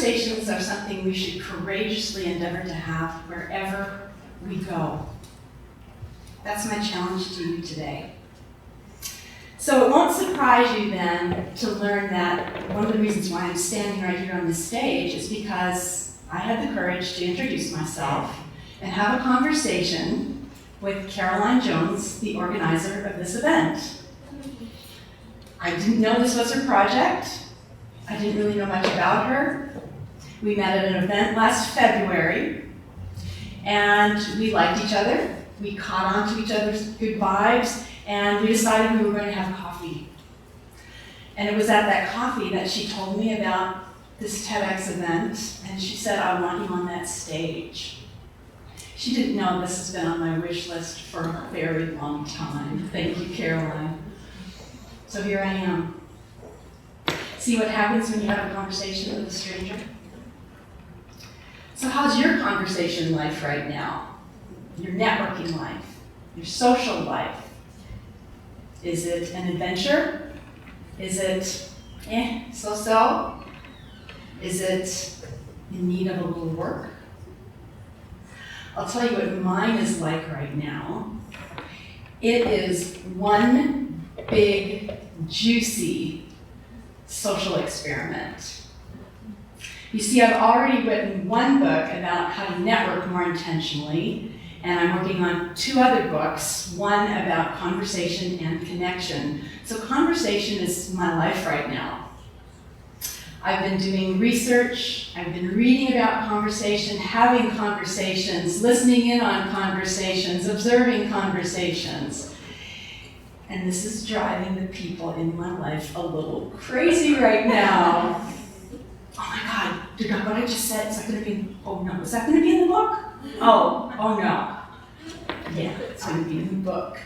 conversations are something we should courageously endeavor to have wherever we go. That's my challenge to you today. So it won't surprise you then to learn that one of the reasons why I'm standing right here on this stage is because I had the courage to introduce myself and have a conversation with Caroline Jones, the organizer of this event. I didn't know this was her project. I didn't really know much about her. We met at an event last February, and we liked each other. We caught on to each other's good vibes, and we decided we were going to have coffee. And it was at that coffee that she told me about this TEDx event, and she said, I want you on that stage. She didn't know this has been on my wish list for a very long time. Thank you, Caroline. So here I am. See what happens when you have a conversation with a stranger? So how's your conversation life right now? Your networking life? Your social life? Is it an adventure? Is it so-so? Is it in need of a little work? I'll tell you what mine is like right now. It is one big, juicy social experiment. You see, I've already written one book about how to network more intentionally, and I'm working on 2 other books, one about conversation and connection. So conversation is my life right now. I've been doing research, I've been reading about conversation, having conversations, listening in on conversations, observing conversations. And this is driving the people in my life a little crazy right now. Oh my God, what I just said, is that going to be, oh no, is that going to be in the book? Oh no. Yeah, it's going to be in the book.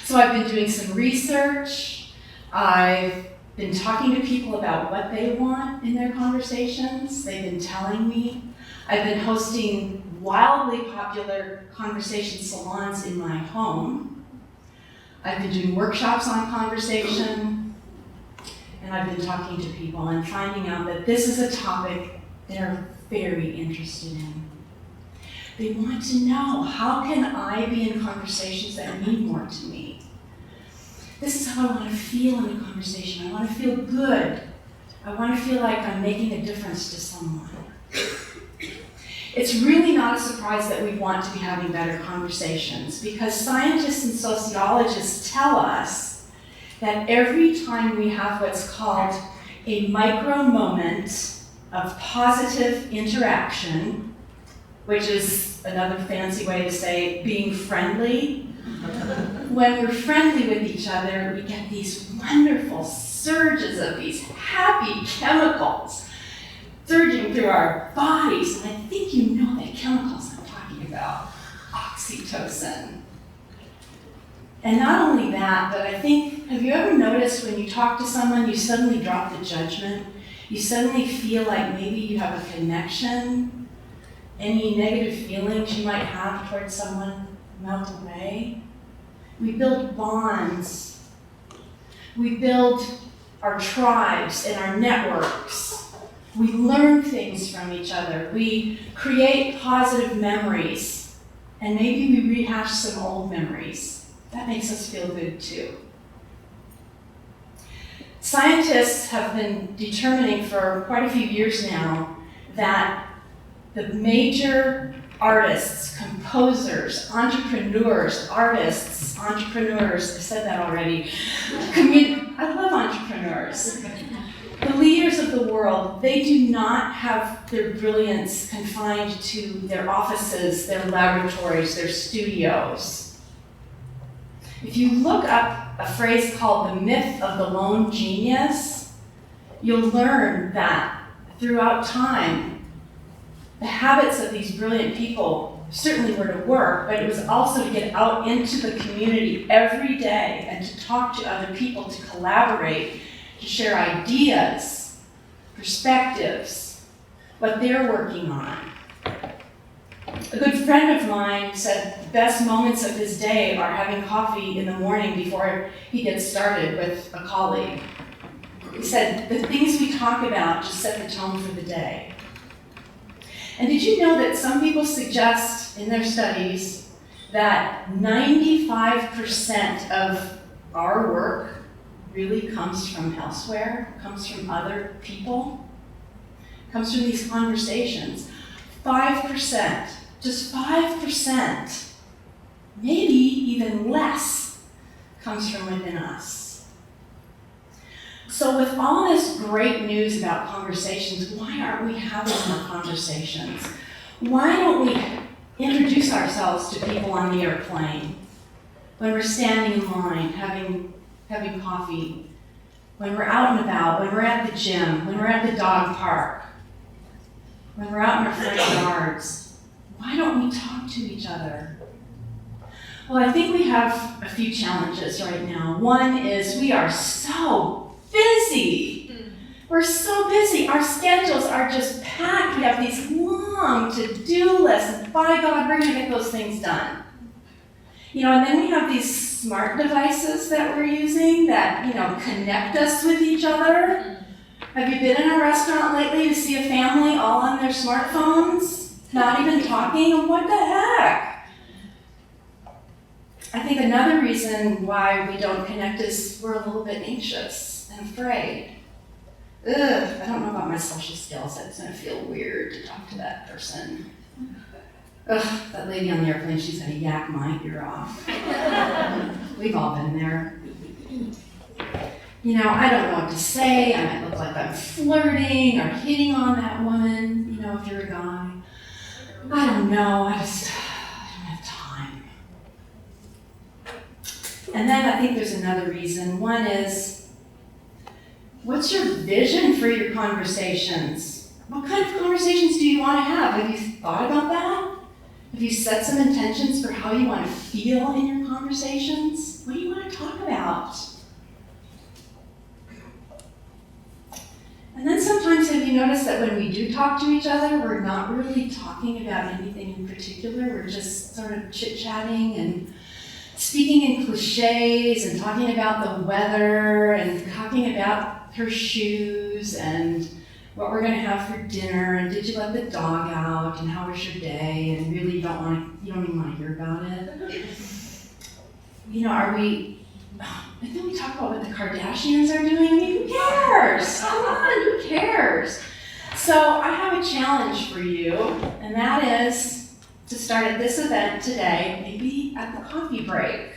So I've been doing some research. I've been talking to people about what they want in their conversations. They've been telling me. I've been hosting wildly popular conversation salons in my home. I've been doing workshops on conversation. And I've been talking to people and finding out that this is a topic they're very interested in. They want to know, how can I be in conversations that mean more to me? This is how I want to feel in a conversation. I want to feel good. I want to feel like I'm making a difference to someone. It's really not a surprise that we want to be having better conversations, because scientists and sociologists tell us that every time we have what's called a micro moment of positive interaction, which is another fancy way to say being friendly, when we're friendly with each other, we get these wonderful surges of these happy chemicals surging through our bodies. And I think you know the chemicals I'm talking about, oxytocin. And not only that, but I think, have you ever noticed when you talk to someone, you suddenly drop the judgment? You suddenly feel like maybe you have a connection. Any negative feelings you might have towards someone melt away. We build bonds. We build our tribes and our networks. We learn things from each other. We create positive memories. And maybe we rehash some old memories. That makes us feel good too. Scientists have been determining for quite a few years now that the major artists, composers, entrepreneurs, artists, entrepreneurs, I said that already. I love entrepreneurs. The leaders of the world, they do not have their brilliance confined to their offices, their laboratories, their studios. If you look up a phrase called the myth of the lone genius, you'll learn that throughout time, the habits of these brilliant people certainly were to work, but it was also to get out into the community every day and to talk to other people, to collaborate, to share ideas, perspectives, what they're working on. A good friend of mine said the best moments of his day are having coffee in the morning before he gets started with a colleague. He said, the things we talk about just set the tone for the day. And did you know that some people suggest in their studies that 95% of our work really comes from elsewhere, comes from other people, comes from these conversations? 5%, just 5%, maybe even less, comes from within us. So with all this great news about conversations, why aren't we having more conversations? Why don't we introduce ourselves to people on the airplane, when we're standing in line, having coffee, when we're out and about, when we're at the gym, when we're at the dog park, when we're out in our front yards? Why don't we talk to each other? Well, I think we have a few challenges right now. One is we are so busy. We're so busy. Our schedules are just packed. We have these long to-do lists, and by God, we're going to get those things done. And then we have these smart devices that we're using that, connect us with each other. Have you been in a restaurant lately to see a family all on their smartphones, not even talking? What the heck? I think another reason why we don't connect is we're a little bit anxious and afraid. I don't know about my social skills. It's going to feel weird to talk to that person. That lady on the airplane, she's going to yak my ear off. We've all been there. I don't know what to say. I might look like I'm flirting or hitting on that woman, if you're a guy. I don't know. I don't have time. And then I think there's another reason. One is, what's your vision for your conversations? What kind of conversations do you want to have? Have you thought about that? Have you set some intentions for how you want to feel in your conversations? What do you want to talk about? And then sometimes, have you noticed that when we do talk to each other, we're not really talking about anything in particular? We're just sort of chit-chatting and speaking in cliches and talking about the weather and talking about her shoes and what we're going to have for dinner, and did you let the dog out, and how was your day, and really you don't even want to hear about it. And then we talk about what the Kardashians are doing. Who cares? Come on, who cares? So I have a challenge for you, and that is to start at this event today, maybe at the coffee break.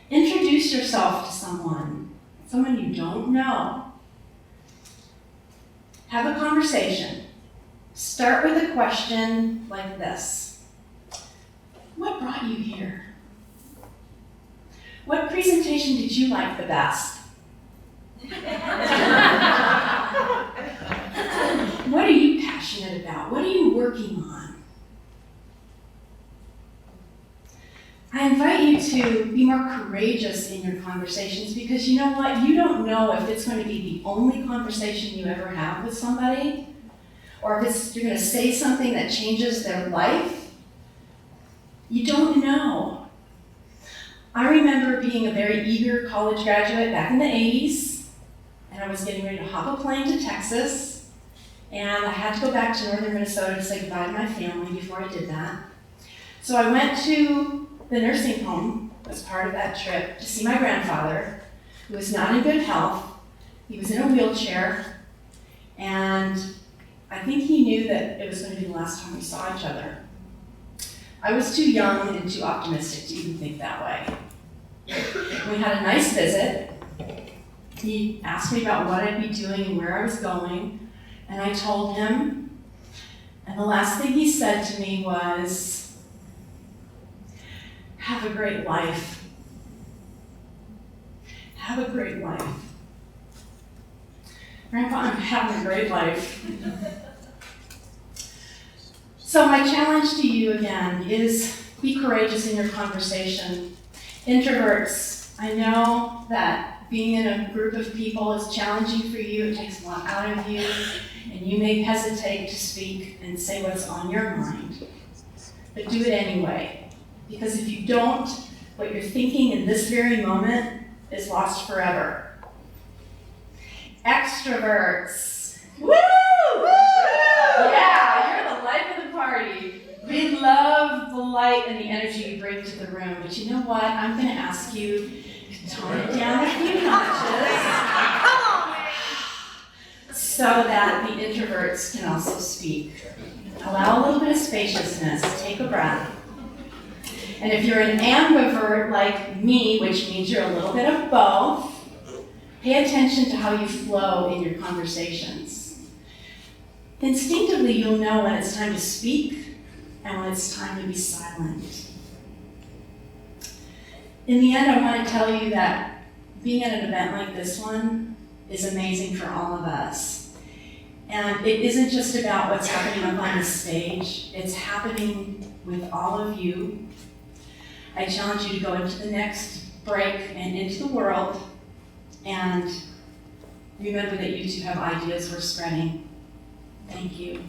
Introduce yourself to someone you don't know. Have a conversation. Start with a question like this. What brought you here? What presentation did you like the best? What are you passionate about? What are you working on? I invite you to be more courageous in your conversations, because you know what? You don't know if it's going to be the only conversation you ever have with somebody, or if you're going to say something that changes their life. You don't know. I remember being a very eager college graduate back in the 80s, and I was getting ready to hop a plane to Texas, and I had to go back to northern Minnesota to say goodbye to my family before I did that. So I went to the nursing home as part of that trip to see my grandfather, who was not in good health. He was in a wheelchair, and I think he knew that it was going to be the last time we saw each other. I was too young and too optimistic to even think that way. We had a nice visit. He asked me about what I'd be doing and where I was going, and I told him, and the last thing he said to me was, "Have a great life. Have a great life." Grandpa, I'm having a great life. So my challenge to you again is be courageous in your conversation. Introverts, I know that being in a group of people is challenging for you. It takes a lot out of you, and you may hesitate to speak and say what's on your mind. But do it anyway, because if you don't, what you're thinking in this very moment is lost forever. Extroverts. Woo! Yeah, you're the life of the party. We love the light and the energy you bring to the room, but you know what? I'm going to ask you to tone it down a few notches so that the introverts can also speak. Allow a little bit of spaciousness. Take a breath. And if you're an ambivert like me, which means you're a little bit of both, pay attention to how you flow in your conversations. Instinctively, you'll know when it's time to speak and when it's time to be silent. In the end, I want to tell you that being at an event like this one is amazing for all of us. And it isn't just about what's happening up on the stage, it's happening with all of you. I challenge you to go into the next break and into the world and remember that you too have ideas worth spreading. Thank you.